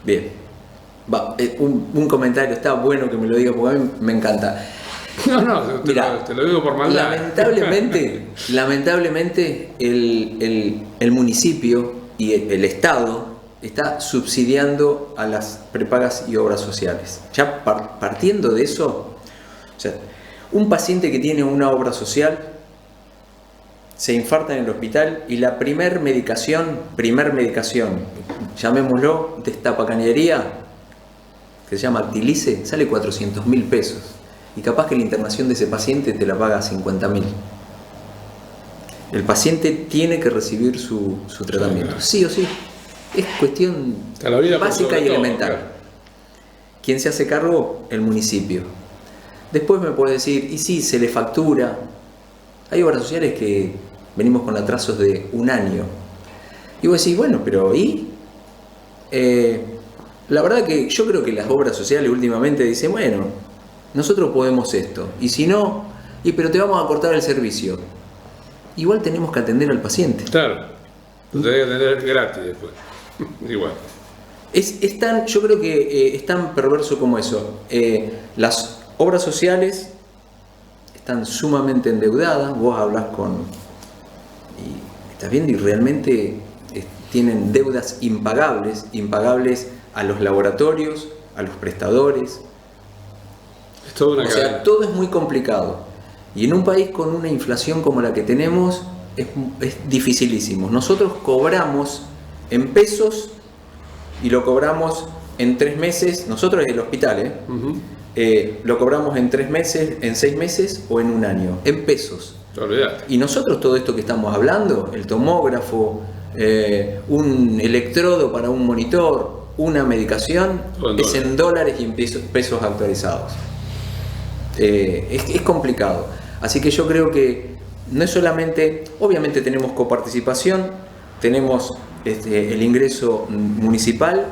Bien. Un comentario, está bueno que me lo diga porque a mí me encanta. No, Mirá, te lo digo por maldad. Lamentablemente el municipio y el Estado está subsidiando a las prepagas y obras sociales. Ya partiendo de eso, o sea, un paciente que tiene una obra social se infarta en el hospital y la primer medicación, llamémoslo destapacanería, que se llama Actilice, sale 400.000 pesos. Y capaz que la internación de ese paciente te la paga 50.000. El paciente tiene que recibir su tratamiento, sí o sí. Es cuestión básica y elemental. Claro. ¿Quién se hace cargo? El municipio. Después me puede decir, y sí, se le factura. Hay obras sociales que venimos con atrasos de 1 año. Y vos decís, bueno, pero ¿y? La verdad que yo creo que las obras sociales últimamente dicen, bueno, nosotros podemos esto, y si no, pero te vamos a cortar el servicio. Igual tenemos que atender al paciente. Claro, lo tenés que atender gratis después. Igual. Yo creo que es tan perverso como eso. Las obras sociales están sumamente endeudadas, vos hablas y estás viendo y realmente tienen deudas impagables a los laboratorios, a los prestadores. O sea, todo es muy complicado. Y en un país con una inflación como la que tenemos, es dificilísimo. Nosotros cobramos en pesos y lo cobramos en 3 meses. Nosotros en el hospital, lo cobramos en 3 meses, en 6 meses o en 1 año, en pesos. Y nosotros todo esto que estamos hablando, el tomógrafo, un electrodo para un monitor, una medicación, es en dólares y en pesos actualizados. Es complicado. Así que yo creo que no es solamente, obviamente tenemos coparticipación, tenemos el ingreso municipal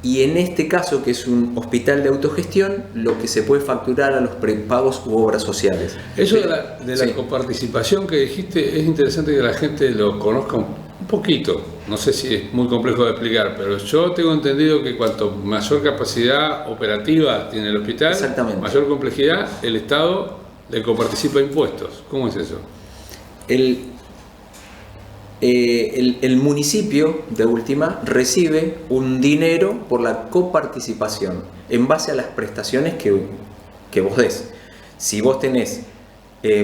y en este caso que es un hospital de autogestión, lo que se puede facturar a los prepagos u obras sociales. Eso de la coparticipación que dijiste, es interesante que la gente lo conozca un poquito. No sé si es muy complejo de explicar, pero yo tengo entendido que cuanto mayor capacidad operativa tiene el hospital, mayor complejidad, el Estado le coparticipa impuestos. ¿Cómo es eso? El municipio, de última, recibe un dinero por la coparticipación en base a las prestaciones que vos des. Si vos tenés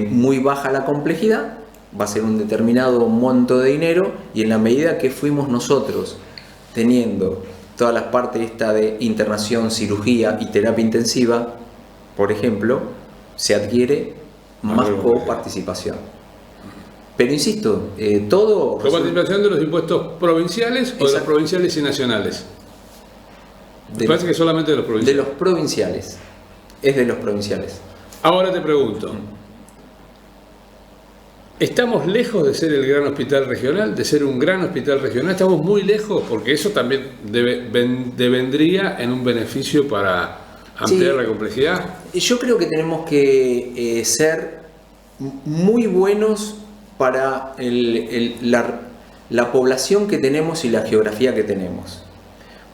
muy baja la complejidad, va a ser un determinado monto de dinero, y en la medida que fuimos nosotros teniendo todas las partes esta de internación, cirugía y terapia intensiva, por ejemplo, se adquiere más coparticipación. Pero insisto, todo... ¿Coparticipación de los impuestos provinciales o de los provinciales y nacionales? Me parece que solamente de los provinciales. De los provinciales. Es de los provinciales. Ahora te pregunto, ¿estamos lejos de ser el gran hospital regional, de ser un gran hospital regional? ¿Estamos muy lejos? Porque eso también devendría en un beneficio para ampliar la complejidad. Yo creo que tenemos que ser muy buenos para la población que tenemos y la geografía que tenemos.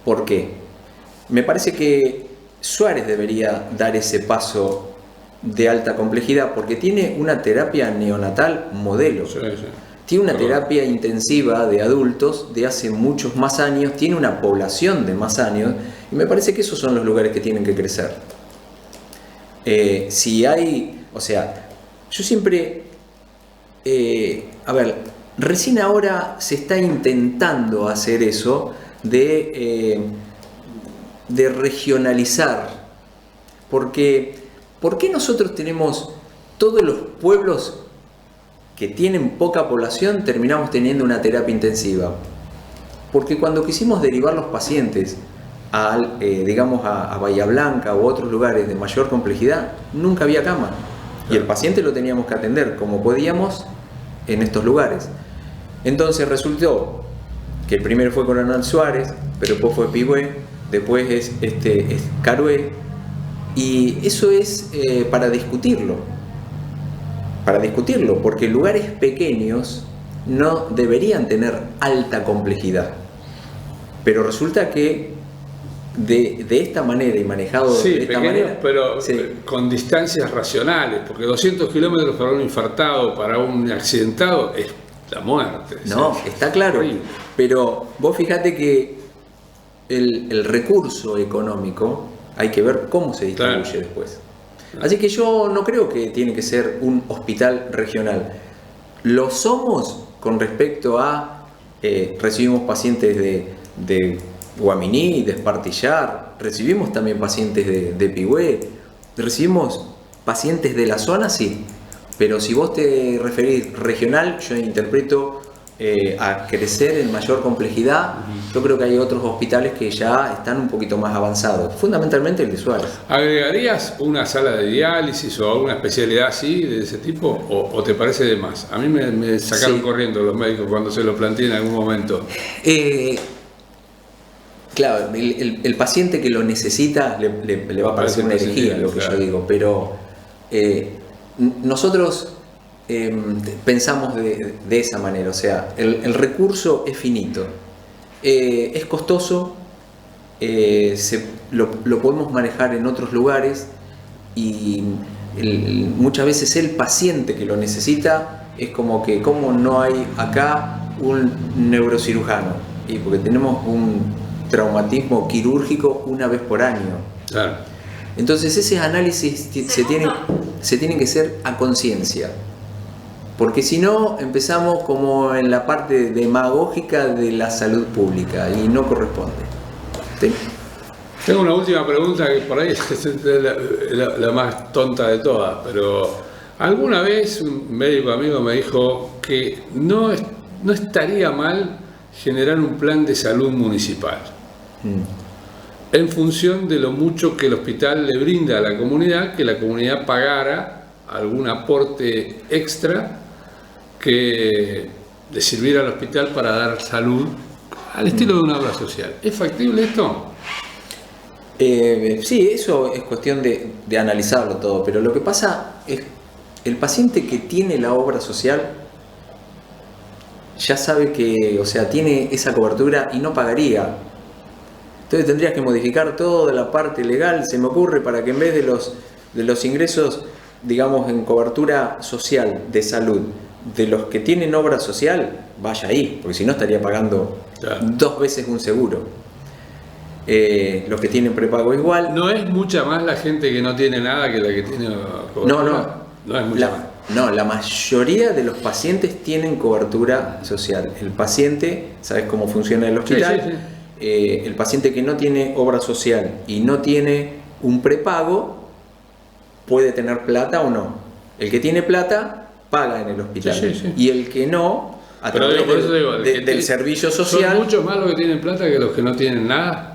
¿Por qué? Me parece que Suárez debería dar ese paso de alta complejidad porque tiene una terapia neonatal modelo. Sí. Tiene una terapia intensiva de adultos de hace muchos más años, tiene una población de más años, y me parece que esos son los lugares que tienen que crecer. Yo siempre... recién ahora se está intentando hacer eso de regionalizar, porque ¿por qué nosotros tenemos todos los pueblos que tienen poca población terminamos teniendo una terapia intensiva? Porque cuando quisimos derivar los pacientes a Bahía Blanca u otros lugares de mayor complejidad, nunca había cama. Y el paciente lo teníamos que atender como podíamos en estos lugares. Entonces resultó que el primero fue Coronel Suárez, pero después fue Pigüé, después es Carué, Y eso es para discutirlo, porque lugares pequeños no deberían tener alta complejidad. Pero resulta que de esta manera y manejado sí, de esta manera, pero sí, con distancias racionales, porque 200 kilómetros para un infartado, para un accidentado, es la muerte. no, está claro. Horrible. Pero vos fíjate que el recurso económico hay que ver cómo se distribuye Claro. después. Así que yo no creo que tiene que ser un hospital regional. Lo somos con respecto a recibimos pacientes de Guaminí, de Espartillar, recibimos también pacientes de Pigüé, recibimos pacientes de la zona, sí. Pero si vos te referís regional, yo interpreto a crecer en mayor complejidad. Yo creo que hay otros hospitales que ya están un poquito más avanzados, fundamentalmente el de Suárez. ¿Agregarías una sala de diálisis o alguna especialidad así, de ese tipo, o te parece de más? A mí me sacaron Sí. corriendo los médicos cuando se lo planteé en algún momento. Claro, el paciente que lo necesita le va a parecer una herejía lo que claro. yo digo, pero nosotros pensamos de esa manera, o sea, el recurso es finito, es costoso, lo podemos manejar en otros lugares y muchas veces el paciente que lo necesita es como que, ¿cómo no hay acá un neurocirujano? Y porque tenemos un traumatismo quirúrgico una vez por año. Claro. Entonces ese análisis se tienen que hacer a conciencia, porque si no empezamos como en la parte demagógica de la salud pública y no corresponde. ¿Sí? Tengo una última pregunta que por ahí es la más tonta de todas, pero alguna vez un médico amigo me dijo que no estaría mal generar un plan de salud municipal en función de lo mucho que el hospital le brinda a la comunidad, que la comunidad pagara algún aporte extra que le sirviera al hospital para dar salud al estilo de una obra social. ¿Es factible esto? Sí, eso es cuestión de analizarlo todo, pero lo que pasa es el paciente que tiene la obra social ya sabe que, o sea, tiene esa cobertura y no pagaría. Entonces tendrías que modificar toda la parte legal, se me ocurre, para que en vez de los ingresos, digamos, en cobertura social de salud, de los que tienen obra social, vaya ahí, porque si no estaría pagando Claro. 2 veces un seguro. Los que tienen prepago igual. ¿No es mucha más la gente que no tiene nada que la que tiene cobertura? No es mucha más. No, la mayoría de los pacientes tienen cobertura social. El paciente, ¿sabes cómo funciona el hospital? Sí. El paciente que no tiene obra social y no tiene un prepago puede tener plata o no. El que tiene plata paga en el hospital. Sí. Y el que no, a Pero través por eso digo, del servicio social. ¿Son muchos más los que tienen plata que los que no tienen nada?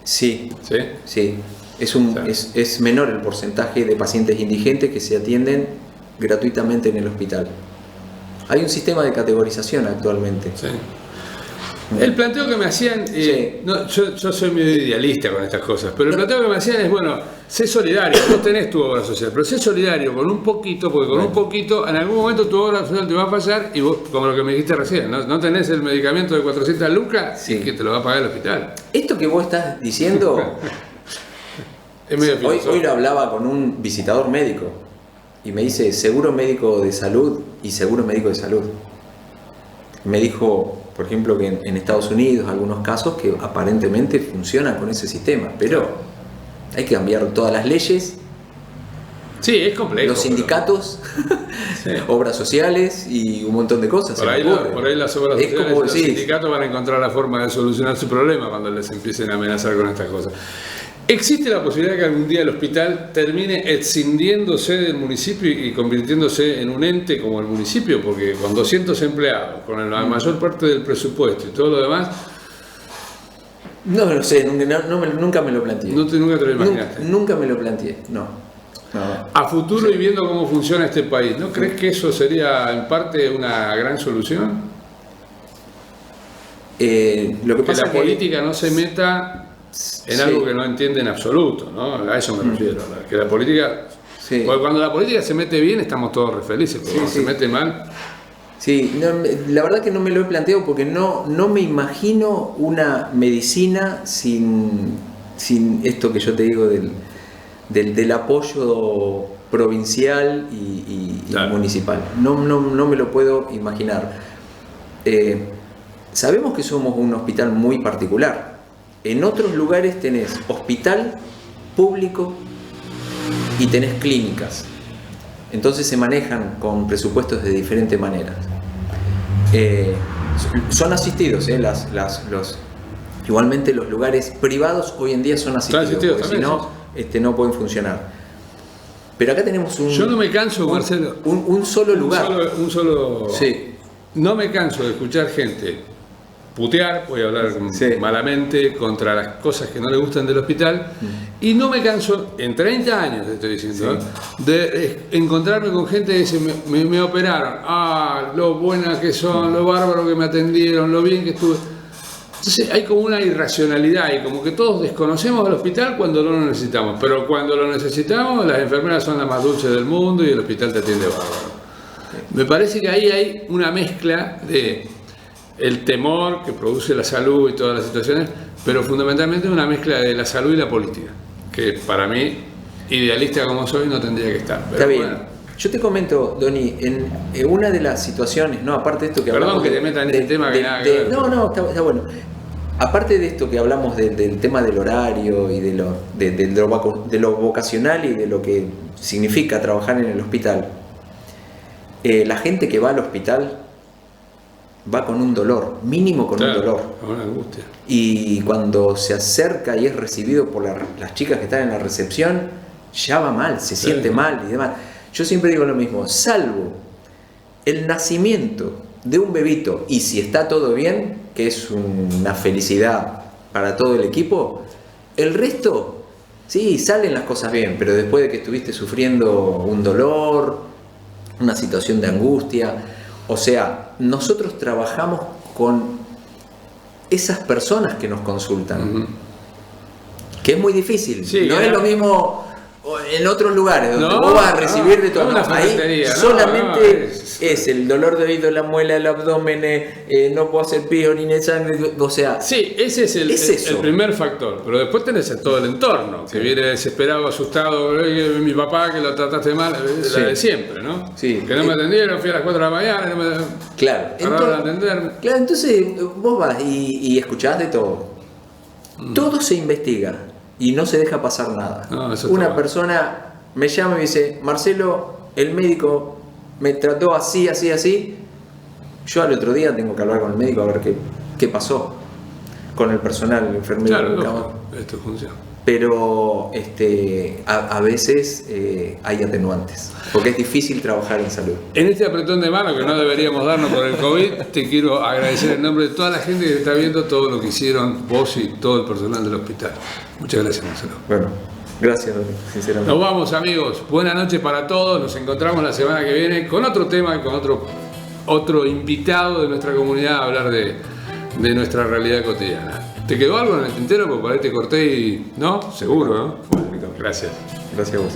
Sí, ¿Sí? sí. Claro. Es menor el porcentaje de pacientes indigentes que se atienden gratuitamente en el hospital. Hay un sistema de categorización actualmente. Sí. El planteo que me hacían, Sí. yo soy medio idealista con estas cosas, pero el planteo que me hacían es, bueno, sé solidario, vos tenés tu obra social, pero sé solidario con un poquito, porque con un poquito, en algún momento tu obra social te va a fallar y vos, como lo que me dijiste recién, no tenés el medicamento de 400 lucas, Sí. y que te lo va a pagar el hospital. Esto que vos estás diciendo, Es medio hoy filosófico. lo hablaba con un visitador médico y me dice seguro médico de salud y seguro médico de salud. Me dijo, por ejemplo, que en Estados Unidos algunos casos que aparentemente funcionan con ese sistema, pero hay que cambiar todas las leyes, Sí, es complejo. los sindicatos, Sí. obras sociales y un montón de cosas. Por se ahí, me ocurre. por ahí las obras Es sociales, como los decís, sindicatos van a encontrar la forma de solucionar su problema cuando les empiecen a amenazar con estas cosas. ¿Existe la posibilidad de que algún día el hospital termine escindiéndose del municipio y convirtiéndose en un ente como el municipio? Porque con 200 empleados, con la mayor parte del presupuesto y todo lo demás, no lo sé, nunca me lo planteé. nunca te lo imaginaste. Nunca me lo planteé, no. A futuro y viendo cómo funciona este país, ¿no crees que eso sería en parte una gran solución? Lo que Que pasa la política no se meta en algo que no entiende en absoluto, ¿no? A eso me refiero, que la política... Sí. Porque cuando la política se mete bien estamos todos re felices, pero cuando se mete mal... Sí, la verdad que no me lo he planteado porque no me imagino una medicina sin esto que yo te digo del apoyo provincial y claro, municipal. No me lo puedo imaginar. Sabemos que somos un hospital muy particular. En otros lugares tenés hospital público y tenés clínicas. Entonces se manejan con presupuestos de diferentes maneras. Son asistidos, igualmente los lugares privados hoy en día son asistidos, porque si no, no pueden funcionar. Pero acá tenemos yo no me canso, Marcelo, un solo lugar. Sí. No me canso de escuchar gente putear, voy a hablar malamente, contra las cosas que no le gustan del hospital, y no me canso, en 30 años te estoy diciendo, de encontrarme con gente que dice, me operaron, lo buenas que son, lo bárbaro que me atendieron, lo bien que estuve. Entonces hay como una irracionalidad y como que todos desconocemos el hospital cuando no lo necesitamos, pero cuando lo necesitamos las enfermeras son las más dulces del mundo y el hospital te atiende bárbaro. Me parece que ahí hay una mezcla de el temor que produce la salud y todas las situaciones, pero fundamentalmente una mezcla de la salud y la política, que para mí, idealista como soy, no tendría que estar. Pero está bien. Bueno. Yo te comento, Doni, en una de las situaciones, aparte de esto que hablamos... Perdón que te meta en ese tema que nada que ver. No, está bueno. Aparte de esto que hablamos del tema del horario y de lo vocacional y de lo que significa trabajar en el hospital, la gente que va al hospital va con un dolor, mínimo con un dolor. Una angustia. Y cuando se acerca y es recibido por las chicas que están en la recepción, ya va mal, se siente mal y demás. Yo siempre digo lo mismo, salvo el nacimiento de un bebito, y si está todo bien, que es una felicidad para todo el equipo, el resto, sí, salen las cosas bien, pero después de que estuviste sufriendo un dolor, una situación de angustia, o sea, nosotros trabajamos con esas personas que nos consultan, que es muy difícil, no es lo mismo en otros lugares donde vos vas a recibir de todo. Ahí solamente es el dolor de oído, la muela, el abdomen, no puedo hacer pis, orina, sangre, o sea... Sí, ese es el primer factor, pero después tenés todo el entorno, que viene desesperado, asustado, mi papá que lo trataste mal, la de siempre, ¿no? Sí. Que no me atendieron, fui a las 4 de la mañana, no me pararon a atenderme. Claro, entonces vos vas y escuchás de todo. Todo se investiga. Y no se deja pasar nada. Una persona me llama y me dice, Marcelo, el médico me trató así. Yo al otro día tengo que hablar con el médico a ver qué pasó con el personal, el enfermero. Claro, esto funciona. Pero a veces hay atenuantes, porque es difícil trabajar en salud. En este apretón de mano que no deberíamos darnos por el COVID, te quiero agradecer en nombre de toda la gente que está viendo todo lo que hicieron vos y todo el personal del hospital. Muchas gracias, Marcelo. Bueno, gracias, sinceramente. Nos vamos, amigos. Buenas noches para todos. Nos encontramos la semana que viene con otro tema y con otro invitado de nuestra comunidad a hablar de nuestra realidad cotidiana. ¿Te quedó algo en el tintero? Porque por ahí te corté y... ¿No? Seguro, ¿no? Bueno, gracias. Gracias a vos.